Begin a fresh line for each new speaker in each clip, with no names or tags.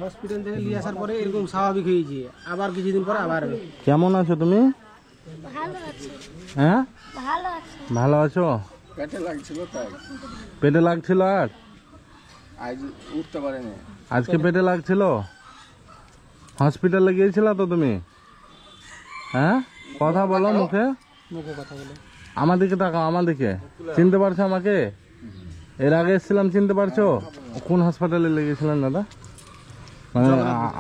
Hospital থেকে নিয়ে আসার পরে এরকম স্বাভাবিক হয়েছে, আবার কিছুদিন পরে আবার।
কেমন আছো তুমি?
ভালো আছে।
হ্যাঁ,
ভালো আছে।
ভালো আছো?
পেটে লাগছিল তাই
পেটে লাগছিল আর
আজ উঠতে পারেনি।
আজকে পেটে লাগছিল? হসপিটালে গিয়েছিল তো তুমি? হ্যাঁ, কথা বলো, মুখে
কথা বলে।
আমার দিকে তাকাও, আমার দিকে। চিনতে পারছো আমাকে? এর আগে এসেছিলাম, চিনতে পারছো? কোন হাসপাতালে লেগেছিলেন দাদা? মানে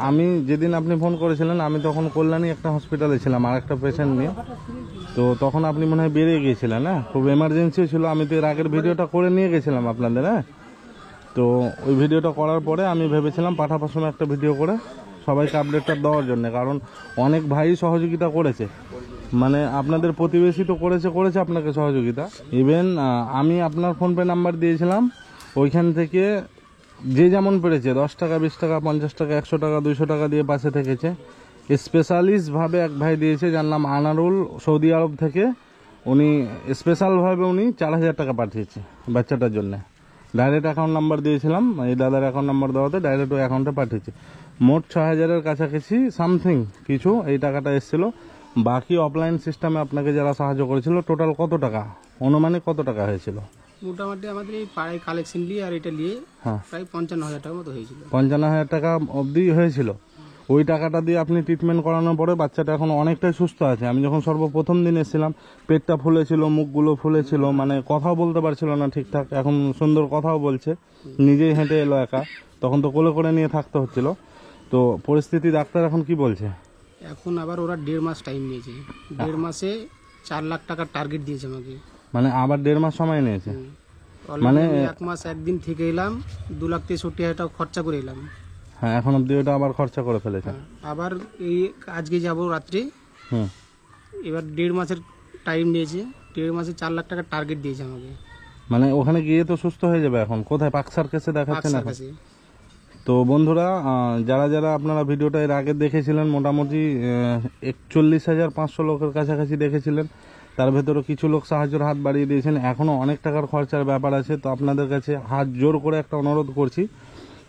আমি যেদিন আপনি ফোন করেছিলেন আমি তখন কল্যাণী একটা হসপিটালে ছিলাম আর একটা পেশেন্ট নিয়ে। তো তখন আপনি মনে হয় বেরিয়ে গিয়েছিলেন। হ্যাঁ, খুব এমার্জেন্সি ছিল। আমি তো এর আগের ভিডিওটা করে নিয়ে গেছিলাম আপনাদের। হ্যাঁ, তো ওই ভিডিওটা করার পরে আমি ভেবেছিলাম পাঠাবার সময় একটা ভিডিও করে সবাইকে আপডেটটা দেওয়ার জন্য, কারণ অনেক ভাই সহযোগিতা করেছে। মানে আপনাদের প্রতিবেশী তো করেছে আপনাকে সহযোগিতা। ইভেন আমি আপনার ফোনপে নাম্বার দিয়েছিলাম, ওইখান থেকে যে যেমন পেরেছে 10 টাকা, 20 টাকা, 50 টাকা, 100 টাকা, 200 টাকা দিয়ে পাশে থেকেছে। স্পেশালিস্টভাবে এক ভাই দিয়েছে, যার নাম আনারুল, সৌদি আরব থেকে। উনি স্পেশালভাবে 4000 টাকা পাঠিয়েছে বাচ্চাটার জন্য। ডাইরেক্ট অ্যাকাউন্ট নাম্বার দিয়েছিলাম, এই দাদার অ্যাকাউন্ট নাম্বার দেওয়াতে ডাইরেক্ট ওই অ্যাকাউন্টে পাঠিয়েছে। মোট 6000-এর কাছাকাছি সামথিং কিছু এই টাকাটা এসেছিল। বাকি অফলাইন সিস্টেমে আপনাকে যারা সাহায্য করেছিল টোটাল কত টাকা, অনুমানিক কত টাকা হয়েছিল?
মোটামুটি আমাদের এই পাড়ায় কালেকশন নিয়ে আর এটা নিয়ে প্রায় 55,000 টাকার মতো হয়েছিল।
55,000 টাকা অবধি হয়েছিল। ওই টাকাটা দিয়ে আপনি ট্রিটমেন্ট করানোর পরে বাচ্চাটা এখন অনেকটাই সুস্থ আছে। আমি যখন সর্বপ্রথম দিন এসেছিলাম পেটটা ফুলেছিল, মুখগুলো ফুলেছিল, মানে কথাও বলতে পারছিল না ঠিকঠাক। এখন সুন্দর কথাও বলছে, নিজেই হেঁটে এলো একা। তখন তো কোলে করে নিয়ে থাকতে হচ্ছিল। তো পরিস্থিতি, ডাক্তার এখন কি বলছে?
এখন আবার ওরা 1.5 মাস টাইম নিয়েছে। 1.5 মাসে 4 লাখ টাকার টার্গেট দিয়েছে আমাকে।
মানে আবার 1.5 মাস সময় নিয়েছে?
মানে 1 মাস 1 দিন থেকে এলাম, 2,63,000 টাকা খরচা করে এলাম।
হ্যাঁ, এখন অব্দি ওটা আবার খরচা করে ফেলেছে।
আবার এই আজকে যাব রাত্রে। এবার 1.5 মাসের টাইম নিয়েছে। 1.5 মাসে 4 লাখ টাকার টার্গেট দিয়েছে আমাকে।
মানে ওখানে গিয়ে তো সুস্থ হয়ে যাবে। এখন কোথায়? পাকসার কাছে দেখাচ্ছেন এখন? তো বন্ধুরা, যারা যারা আপনারা ভিডিওটা এর আগে দেখেছিলেন, মোটামুটি 41,500 লোকের কাছাকাছি দেখেছিলেন। তার ভেতরে কিছু লোক সাহায্যের হাত বাড়িয়ে দিয়েছেন। এখনও অনেক টাকার খরচার ব্যাপার আছে। তো আপনাদের কাছে হাত জোর করে একটা অনুরোধ করছি,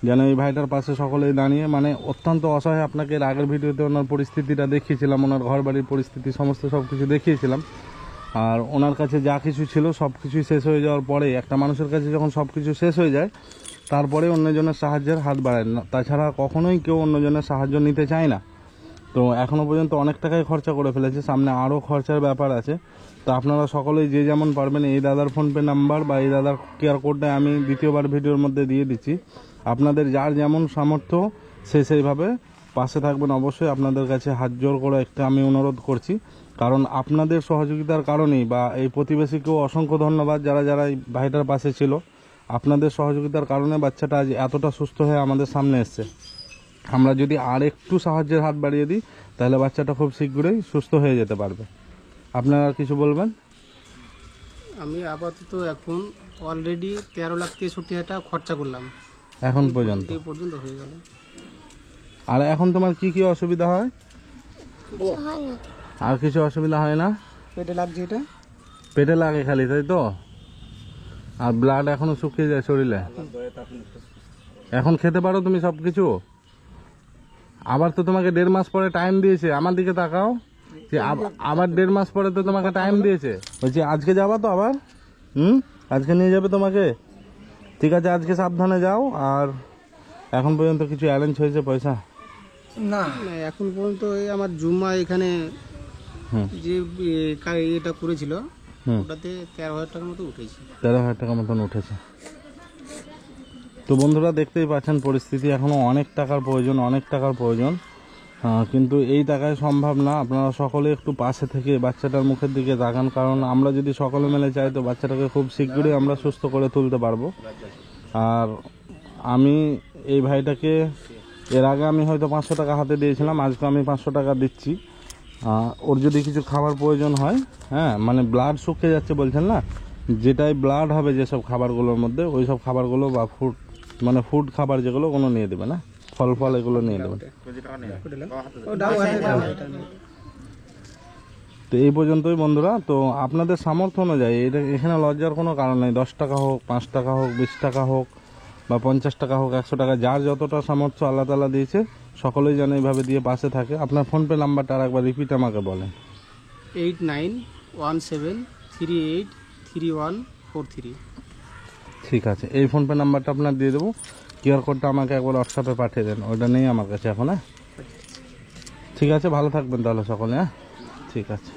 যেন এই ভাইটার পাশে সকলেই দাঁড়িয়ে, মানে অত্যন্ত অসহায়। আপনাকে এর আগের ভিডিওতে ওনার পরিস্থিতিটা দেখিয়েছিলাম, ওনার ঘর বাড়ির পরিস্থিতি সমস্ত সব কিছু দেখিয়েছিলাম। আর ওনার কাছে যা কিছু ছিল সব কিছুই শেষ হয়ে যাওয়ার পরে, একটা মানুষের কাছে যখন সব কিছু শেষ হয়ে যায় তারপরে অন্যজনের সাহায্যের হাত বাড়ায় না। তাছাড়া কখনোই কেউ অন্যজনের সাহায্য নিতে চায় না। তো এখনও পর্যন্ত অনেক টাকাই খরচা করে ফেলেছে, সামনে আরও খরচার ব্যাপার আছে। তো আপনারা সকলেই যে যেমন পারবেন, এই দাদার ফোনপে নাম্বার বা এই দাদার কিউআর কোডটা আমি দ্বিতীয়বার ভিডিওর মধ্যে দিয়ে দিচ্ছি। আপনাদের যার যেমন সামর্থ্য সেইভাবে পাশে থাকবেন। অবশ্যই আপনাদের কাছে হাত জোর করে একটা আমি অনুরোধ করছি, কারণ আপনাদের সহযোগিতার কারণেই, বা এই প্রতিবেশীকেও অসংখ্য ধন্যবাদ যারা যারা এই ভাইটার পাশে ছিল। আপনাদের সহযোগিতার কারণে বাচ্চাটা আজ এতটা সুস্থ হয়ে আমাদের সামনে এসছে। আমরা যদি আর একটু সাহায্যের হাত বাড়িয়ে দিই তাহলে বাচ্চাটা খুব শীঘ্রই সুস্থ হয়ে যেতে পারবে। আপনারা কিছু বলবেন?
আমি আপাতত এখন অলরেডি 13,63,000 টাকা খরচা করলাম
এখন পর্যন্ত
হয়ে গেল।
আর এখন তোমার কি কি অসুবিধা হয়? আর কিছু অসুবিধা হয় না?
পেটে লাগছে, এটা
পেটে লাগে খালি, তাই তো? আর ব্লাড এখনো শুকিয়ে যায় শরীরে? এখন খেতে পারো তুমি সব কিছু? আবার তো তোমাকে 1.5 মাস পরে টাইম দিয়েছে। আমার দিকে তাকাও, যে আবার 1.5 মাস পরে তো তোমাকে টাইম দিয়েছে। বলছি আজকে যাবা তো আবার? আজকে নিয়ে যাবে তোমাকে? ঠিক আছে, আজকে সাবধানে যাও। আর এখন পর্যন্ত কিছু অ্যারেঞ্জ হয়েছে পয়সা?
না, এখন পর্যন্ত আমার জুম্মা এখানে যে এটা করেছিল ওটাতে 13,000 টাকার মতো উঠেছে।
13,000 টাকা মতন উঠেছে। তো বন্ধুরা, দেখতেই পাচ্ছেন পরিস্থিতি। এখনও অনেক টাকার প্রয়োজন, কিন্তু এই টাকায় সম্ভব না। আপনারা সকলে একটু পাশে থেকে বাচ্চাটার মুখের দিকে তাকান, কারণ আমরা যদি সকলে মিলে চাই তো বাচ্চাটাকে খুব শীঘ্রই আমরা সুস্থ করে তুলতে পারবো। আর আমি এই ভাইটাকে এর আগে আমি হয়তো 500 টাকা হাতে দিয়েছিলাম, আজকে আমি 500 টাকা দিচ্ছি। ওর যদি কিছু খাবার প্রয়োজন হয়, হ্যাঁ, মানে ব্লাড শুকিয়ে যাচ্ছে বলছেন না, যেটাই ব্লাড হবে যেসব খাবারগুলোর মধ্যে, ওই সব খাবারগুলো বা ফুড খাবার যেগুলো কোনো নিয়ে দেবে না, ফল এগুলো নিয়ে দেবেন। তো এই পর্যন্তই বন্ধুরা। তো আপনাদের সামর্থ্য অনুযায়ী, এখানে লজ্জার কোনো কারণ নেই। 10 টাকা হোক, 5 টাকা হোক, 20 টাকা হোক, বা 50 টাকা হোক 100 টাকা, যার যতটা সামর্থ্য আল্লাহ তাআলা দিয়েছে সকলেই যেন এইভাবে দিয়ে পাশে থাকে। আপনার ফোনপে নাম্বারটা আর একবার রিপিট আমাকে বলেন।
8917383143।
ঠিক আছে, এই ফোনপে নাম্বারটা আপনার দিয়ে দেবো। কিউআর কোডটা আমাকে একবার হোয়াটসঅ্যাপে পাঠিয়ে দেন, ওইটা নেই আমার কাছে এখন। হ্যাঁ ঠিক আছে, ভালো থাকবেন তাহলে সকলে। হ্যাঁ ঠিক আছে।